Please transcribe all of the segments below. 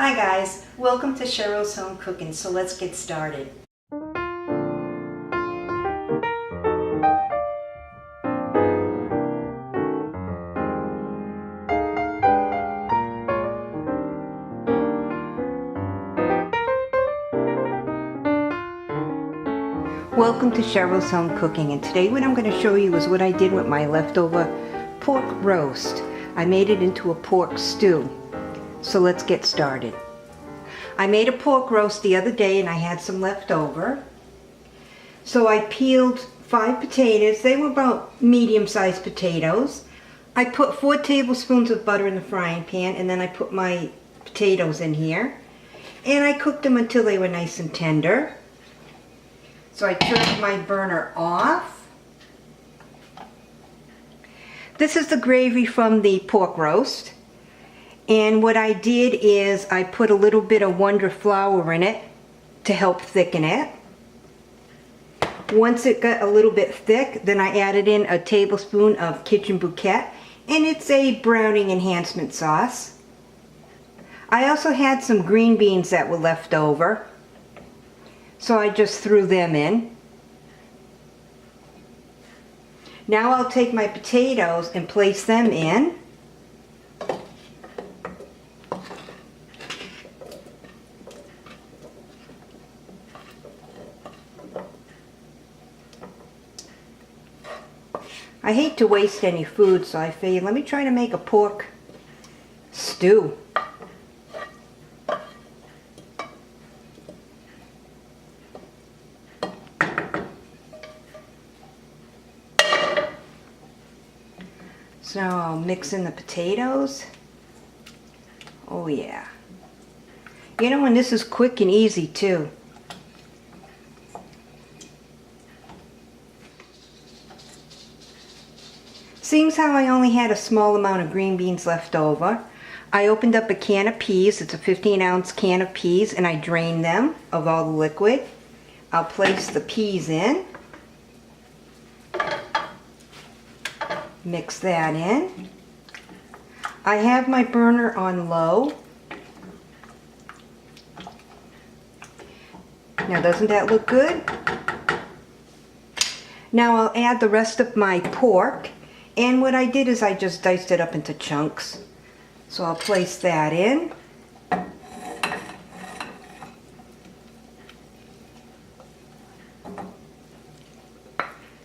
Hi guys, welcome to Cheryl's Home Cooking, so let's get started. Welcome to Cheryl's Home Cooking, and today what I'm going to show you is what I did with my leftover pork roast. I made it into a pork stew. So let's get started. I made a pork roast the other day and I had some left over. So I peeled 5 potatoes. They were about medium-sized potatoes. I put 4 tablespoons of butter in the frying pan, and then I put my potatoes in here. And I cooked them until they were nice and tender. So I turned my burner off. This is the gravy from the pork roast. And what I did is I put a little bit of Wonder flour in it to help thicken it. Once it got a little bit thick, then I added in a tablespoon of Kitchen Bouquet, and it's a browning enhancement sauce. I also had some green beans that were left over, so I just threw them in. Now I'll take my potatoes and place them in. I hate to waste any food, so I figured let me try to make a pork stew. So I'll mix in the potatoes. Oh yeah. You know, and this is quick and easy too. Seeing how I only had a small amount of green beans left over, I opened up a can of peas. It's a 15-ounce can of peas, and I drained them of all the liquid. I'll place the peas in. Mix that in. I have my burner on low. Now, doesn't that look good? Now I'll add the rest of my pork. And what I did is I just diced it up into chunks. So I'll place that in.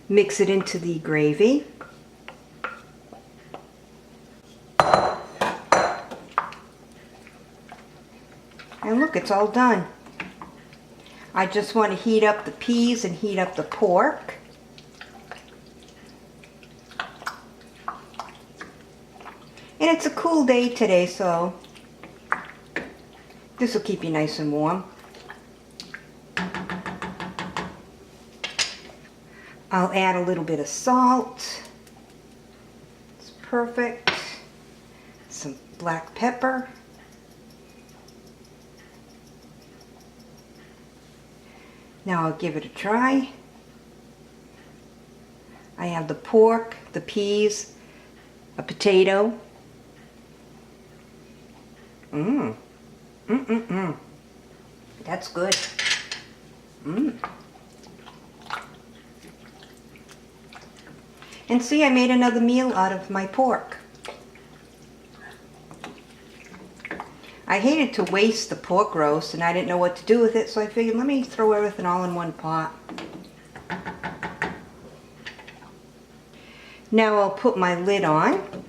Mix it into the gravy. And look, it's all done. I just want to heat up the peas and heat up the pork. And it's a cool day today, so this will keep you nice and warm. I'll add a little bit of salt. It's perfect. Some black pepper. Now I'll give it a try. I have the pork, the peas, a potato. That's good. And see, I made another meal out of my pork. I hated to waste the pork roast, and I didn't know what to do with it, so I figured let me throw everything all in one pot. Now I'll put my lid on.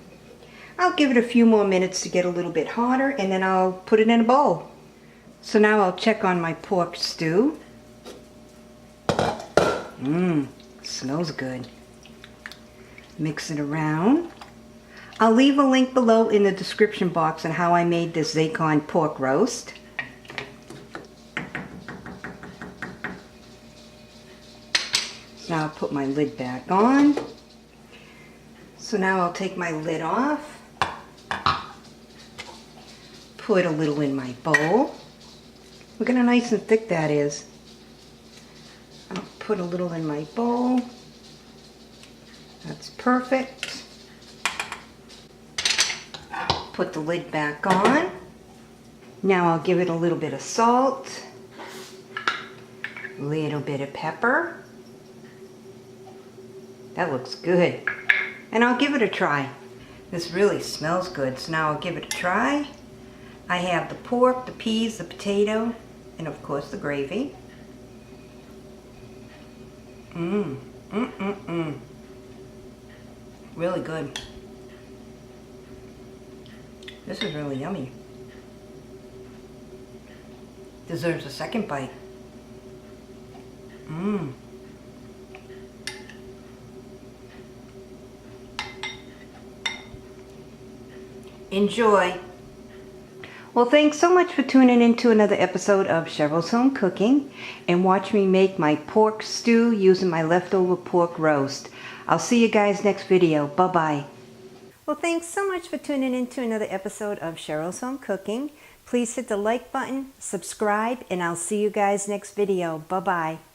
I'll give it a few more minutes to get a little bit hotter, and then I'll put it in a bowl. So now I'll check on my pork stew. Smells good. Mix it around. I'll leave a link below in the description box on how I made this Zacon pork roast. Now I'll put my lid back on. So now I'll take my lid off. Put a little in my bowl. Look at how nice and thick that is. I'll put a little in my bowl. That's perfect. Put the lid back on. Now I'll give it a little bit of salt, a little bit of pepper. That looks good. And I'll give it a try. This really smells good, so now I'll give it a try. I have the pork, the peas, the potato, and of course the gravy. Really good. This is really yummy. Deserves a second bite. Enjoy. Well, thanks so much for tuning in to another episode of Cheryls Home Cooking, and watch me make my pork stew using my leftover pork roast. I'll see you guys next video. Bye-bye. Well, thanks so much for tuning in to another episode of Cheryls Home Cooking. Please hit the like button, subscribe, and I'll see you guys next video. Bye-bye.